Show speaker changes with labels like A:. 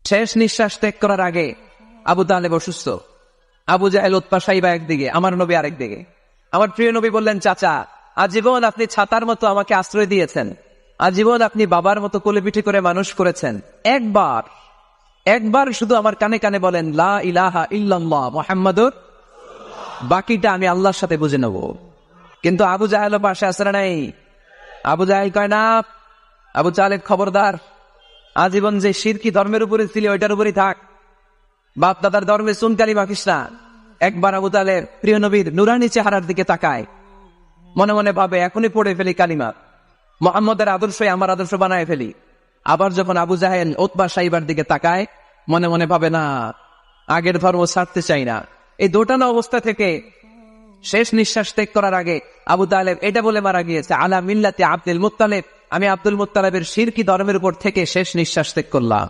A: শেষ নিঃশ্বাস ত্যাগ করার আগে আবু তালেব অসুস্থ। আবু জাহেল, উতবা, সাইবা একদিকে, আমার নবী আরেকদিকে। আমার প্রিয় নবী বললেন, চাচা, আজীবন আপনি ছাতার মতো আমাকে আশ্রয় দিয়েছেন, আজীবন আপনি বাবার মতো কোলে পিঠে করে মানুষ করেছেন, একবার শুধু আমার কানে কানে বলেন লা ইলাহা ইল্লাল্লাহ মুহাম্মাদুর, বাকিটা আমি আল্লাহর সাথে বুঝে নেব। কিন্তু আবু জাহেল পাশে আসে না নাই? আবু জাহেল কয় না, আবু তালেব খবরদার, আজীবন যে শিরকি ধর্মের উপরে ছিল ওইটার উপরই থাক, বাপ দাদার ধর্মে চুনকালি মাখিস না। একবার আবু তালেব প্রিয় নবীর নুরানি চেহারার দিকে তাকায়, মনে মনে ভাবে এখনই পড়ে ফেলি কালিমা, মুহাম্মদের আদর্শই আমার আদর্শ বানায় ফেলি। আবার যখন আবু জাহেল উতবা সাইবার দিকে তাকায়, মনে মনে ভাবে না, আগের ধর্ম ছাড়তে চাই না। এই দোটানা অবস্থা থেকে শেষ নিঃশ্বাস ত্যাগ করার আগে আবু তালেব এটা বলে মারা গিয়েছে, আলা মিল্লাতি আব্দুল মুত্তালিব, আমি আব্দুল মুত্তালিবের শিরকি ধর্মের উপর থেকে শেষ নিঃশ্বাস ত্যাগ করলাম।